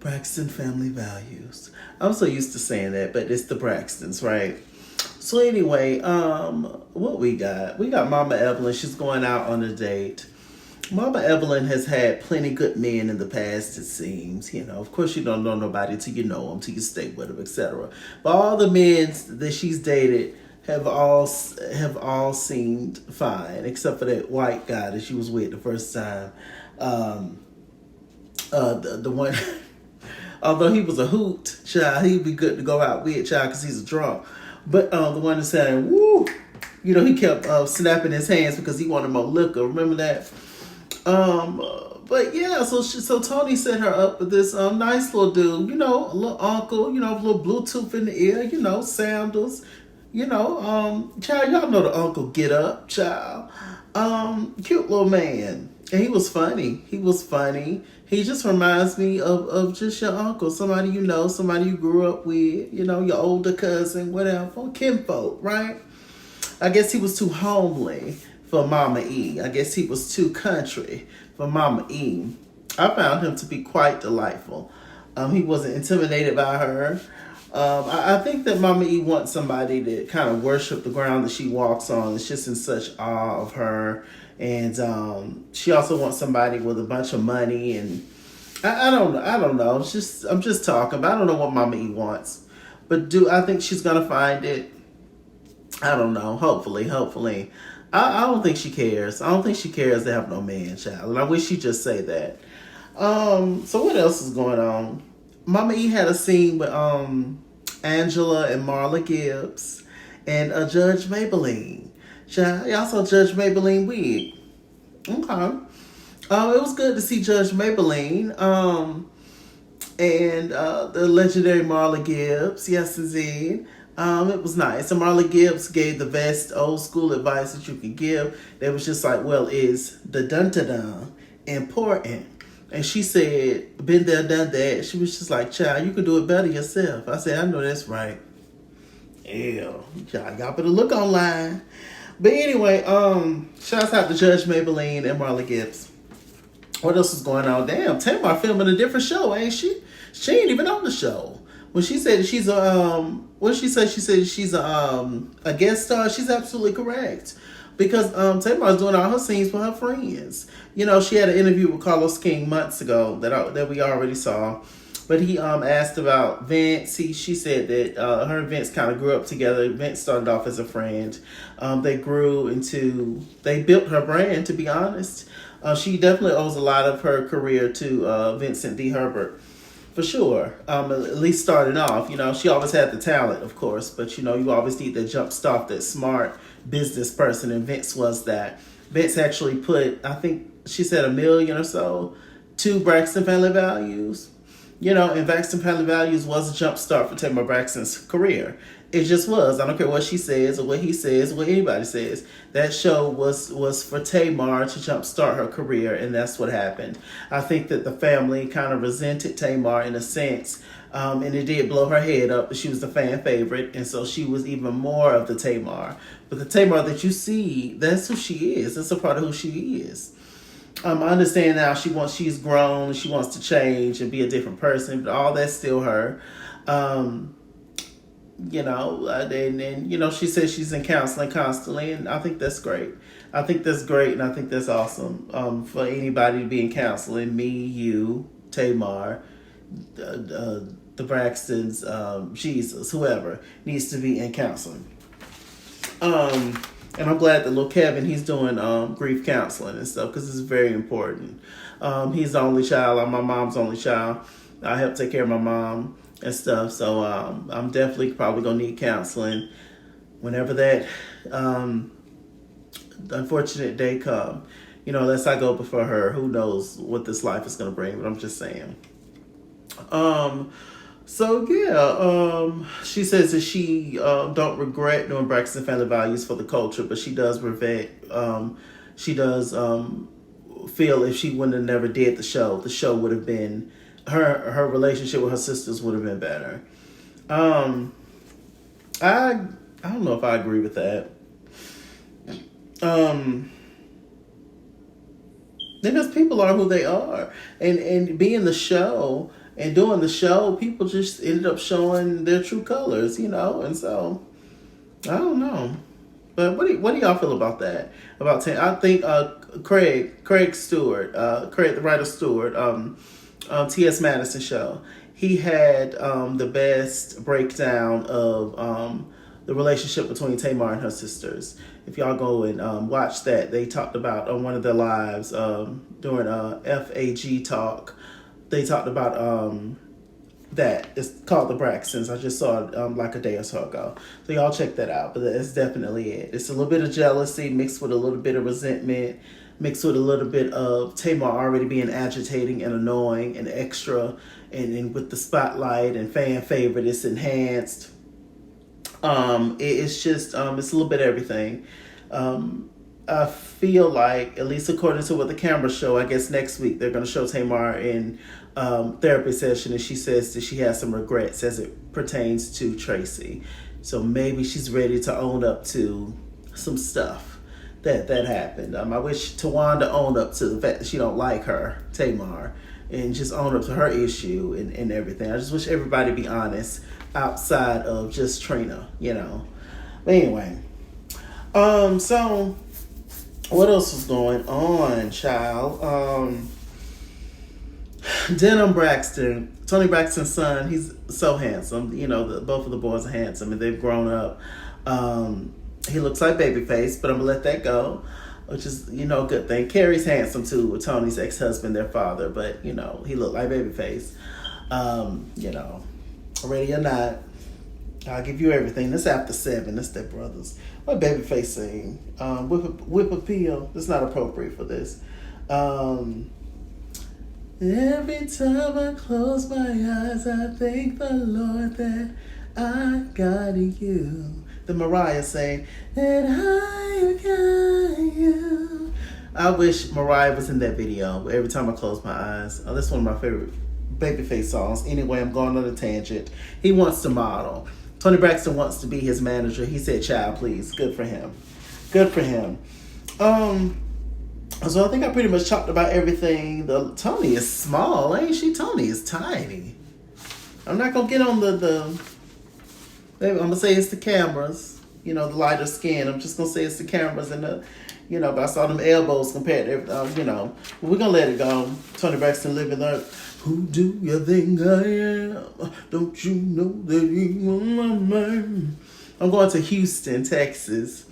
Braxton family values. I'm so used to saying that, but it's the Braxtons, right? So anyway, what we got? We got Mama Evelyn. She's going out on a date. Mama Evelyn has had plenty good men in the past, it seems. You know, of course, you don't know nobody till you know them, till you stay with them, etc. But all the men that she's dated have all seemed fine, except for that white guy that she was with the first time. Um, the one, although he was a hoot, child, he'd be good to go out with, child, because he's a drunk. But the one that said, "Woo," he kept snapping his hands because he wanted more liquor. Remember that? But yeah, so Toni set her up with this nice little dude, a little uncle, a little Bluetooth in the ear, sandals, child, y'all know the uncle get up, child. Cute little man. And he was funny. He was funny. He just reminds me of just your uncle, somebody somebody you grew up with, your older cousin, whatever, kinfolk, right? I guess he was too homely for Mama E. I guess he was too country for Mama E. I found him to be quite delightful. He wasn't intimidated by her. I think that Mama E wants somebody to kind of worship the ground that she walks on. It's just in such awe of her. And she also wants somebody with a bunch of money. And I don't know. I'm just talking. But I don't know what Mama E wants. But I think she's gonna find it? I don't know. Hopefully. I don't think she cares. I don't think she cares to have no man, child. And I wish she'd just say that. So what else is going on? Mama E had a scene with Angela and Marla Gibbs and Judge Maybelline. Child, y'all saw Judge Maybelline wig. Okay. It was good to see Judge Maybelline. And the legendary Marla Gibbs. Yes, indeed. It was nice. And Marla Gibbs gave the best old school advice that you could give. They was just like, well, is the dun-da-dun important? And she said, been there, done that. She was just like, child, you can do it better yourself. I said, I know that's right. Ew. Child, y'all better look online. But anyway, shouts out to Judge Maybelline and Marla Gibbs. What else is going on? Damn, Tamar filming a different show, ain't she? She ain't even on the show. When she said that she's what did she say? She said she's a guest star. She's absolutely correct. Because Tamar's doing all her scenes with her friends. She had an interview with Carlos King months ago that we already saw. But he asked about Vince. She said that her and Vince kind of grew up together. Vince started off as a friend. They built her brand, to be honest. She definitely owes a lot of her career to Vincent D. Herbert. For sure. At least starting off, she always had the talent, of course, but you always need that jump start, that smart business person, and Vince was that. Vince actually put, I think she said $1 million or so to Braxton Family Values. And Braxton Family Values was a jump start for Tamar Braxton's career. It just was. I don't care what she says or what he says or what anybody says. That show was for Tamar to jumpstart her career, and that's what happened. I think that the family kind of resented Tamar in a sense, and it did blow her head up. But she was the fan favorite, and so she was even more of the Tamar. But the Tamar that you see, that's who she is. That's a part of who she is. I understand now she's grown, she wants to change and be a different person, but all that's still her. She says she's in counseling constantly, and I think that's great. I think that's great, and I think that's awesome for anybody to be in counseling. Me, you, Tamar, the Braxtons, Jesus, whoever needs to be in counseling. And I'm glad that little Kevin, he's doing grief counseling and stuff because it's very important. He's the only child. I'm my mom's only child. I help take care of my mom and stuff. So I'm definitely probably going to need counseling whenever that unfortunate day come. Unless I go before her, who knows what this life is going to bring. But I'm just saying. So yeah, she says that she don't regret doing Braxton Family Values for the culture, but she does regret. She does feel if she wouldn't have never did the show would have been her relationship with her sisters would have been better. I don't know if I agree with that. Because people are who they are, and being the show And doing the show, people just ended up showing their true colors, and so I don't know. But what do y'all feel about that? About I think Craig Stewart, Craig the writer Stewart, T.S. Madison show. He had the best breakdown of the relationship between Tamar and her sisters. If y'all go and watch that, they talked about on one of their lives during a FAG talk. They talked about that. It's called the Braxtons. I just saw it like a day or so ago. So y'all check that out. But that's definitely it. It's a little bit of jealousy mixed with a little bit of resentment, mixed with a little bit of Tamar already being agitating and annoying and extra, and with the spotlight and fan favorite, it's enhanced. It's just it's a little bit of everything. I feel like, at least according to what the cameras show, I guess next week they're going to show Tamar in therapy session, and she says that she has some regrets as it pertains to Traci. So maybe she's ready to own up to some stuff that happened. I wish Towanda owned up to the fact that she don't like her, Tamar, and just own up to her issue and everything. I just wish everybody be honest outside of just Trina, But anyway, so what else was going on, child? Denham Braxton, Toni Braxton's son, he's so handsome. Both of the boys are handsome and they've grown up. He looks like Babyface, but I'm gonna let that go, which is, a good thing. Carrie's handsome too, with Tony's ex-husband, their father, but he looked like Babyface. Ready or not, I'll give you everything. That's after 7. That's their brothers. What Babyface sing? Whip appeal. That's not appropriate for this. Every time I close my eyes, I thank the Lord that I got you. The Mariah saying that I got you. I wish Mariah was in that video. Every time I close my eyes. Oh, that's one of my favorite Babyface songs. Anyway, I'm going on a tangent. He wants to model. Toni Braxton wants to be his manager. He said, child, please. Good for him. Good for him. So I think I pretty much talked about everything. Toni is small, ain't she? Toni is tiny. I'm not going to get on I'm going to say it's the cameras. The lighter skin. I'm just going to say it's the cameras and but I saw them elbows compared to everything, We're going to let it go. Toni Braxton living like, who do you think I am? Don't you know that you are my man? I'm going to Houston, Texas,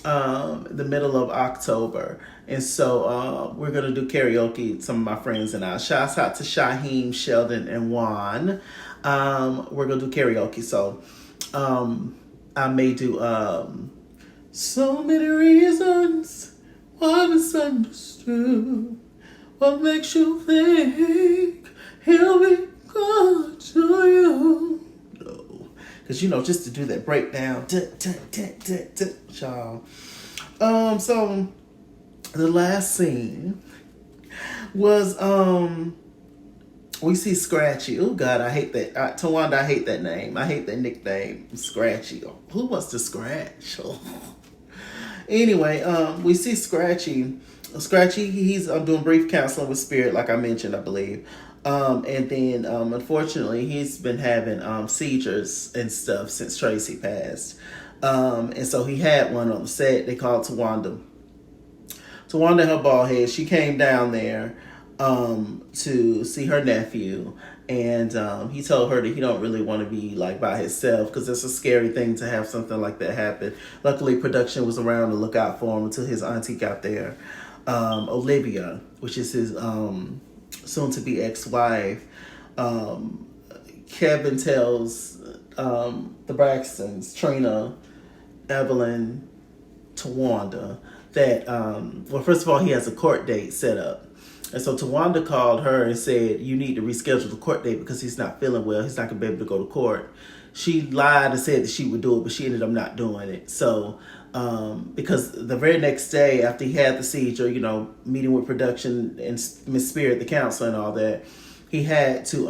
the middle of October. And so we're going to do karaoke, some of my friends and I. Shouts out to Shaheem, Sheldon, and Juan. We're going to do karaoke. So I may do so many reasons why misunderstood. What makes you think he'll be good to you? No. Because, just to do that breakdown. Child. So the last scene was we see Scratchy. Oh God, I hate that. Towanda, I hate that name. I hate that nickname, Scratchy. Who wants to scratch? Anyway, we see Scratchy. Scratchy, he's doing brief counseling with Spirit, like I mentioned, I believe. And then, unfortunately, he's been having seizures and stuff since Traci passed. And so he had one on the set. They called Towanda. Towanda, her bald head, she came down there to see her nephew. And he told her that he don't really want to be like by himself because it's a scary thing to have something like that happen. Luckily, production was around to look out for him until his auntie got there. Olivia, which is his soon-to-be ex-wife. Kevin tells the Braxtons, Trina, Evelyn, Towanda, that, well, first of all, he has a court date set up. And so Towanda called her and said, you need to reschedule the court date because he's not feeling well. He's not going to be able to go to court. She lied and said that she would do it, but she ended up not doing it. So, because the very next day after he had the seizure, meeting with production and Miss Spirit, the counselor and all that, he had to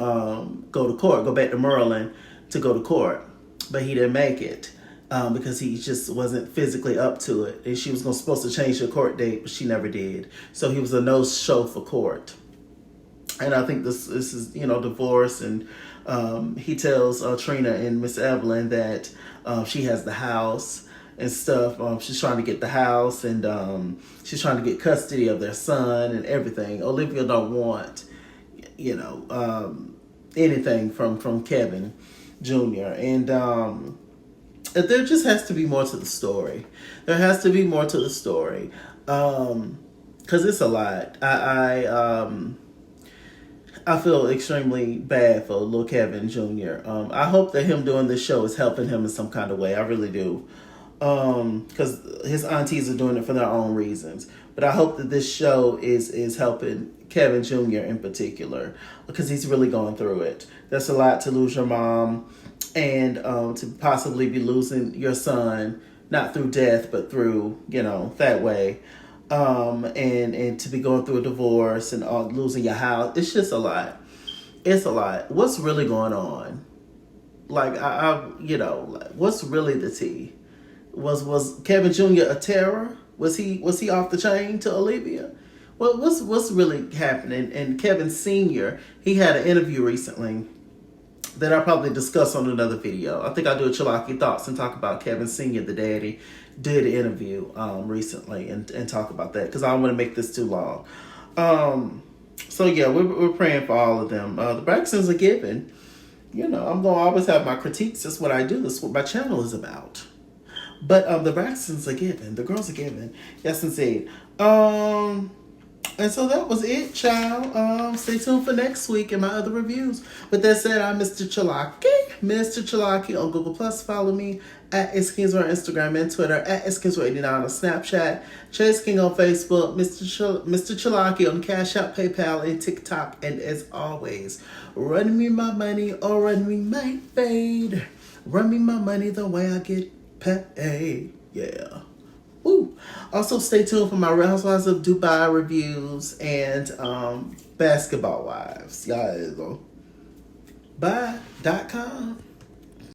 go to court, go back to Maryland to go to court. But he didn't make it because he just wasn't physically up to it. And she was supposed to change the court date, but she never did. So he was a no-show for court. And I think this is, divorce, and he tells Trina and Miss Evelyn that she has the house and stuff. She's trying to get the house, and she's trying to get custody of their son and everything. Olivia don't want, anything from Kevin Jr. And there just has to be more to the story. There has to be more to the story, because it's a lot. I feel extremely bad for little Kevin Jr. I hope that him doing this show is helping him in some kind of way. I really do. Because his aunties are doing it for their own reasons. But I hope that this show is helping Kevin Jr. in particular, because he's really going through it. That's a lot to lose your mom, and to possibly be losing your son, not through death, but through, that way. And to be going through a divorce and losing your house. It's just a lot. It's a lot. What's really going on? Like, what's really the tea? Was Kevin Jr. a terror? Was he off the chain to Olivia? Well, what's really happening? And Kevin Sr., he had an interview recently that I'll probably discuss on another video. I think I'll do a Chalaki Thoughts and talk about Kevin Sr., the daddy, did an interview recently and talk about that, because I don't want to make this too long. So yeah, we're praying for all of them. The Braxtons are giving. I'm going to always have my critiques. That's what I do. That's what my channel is about. But the Braxtons are giving. The girls are giving. Yes, indeed. And so that was it, child. Stay tuned for next week and my other reviews. With that said, I'm Mr. Chalaki. Mr. Chalaki on Google+. Follow me at @ItsKingsWord on Instagram and Twitter, at @ItsKingsWord89 on Snapchat, Chase King on Facebook, Mr. Chalaki on Cash App, PayPal, and TikTok. And as always, run me my money or run me my fade. Run me my money the way I get paid. Yeah. Woo. Also, stay tuned for my Real Housewives of Dubai reviews and Basketball Wives. Y'all go. Bye.com.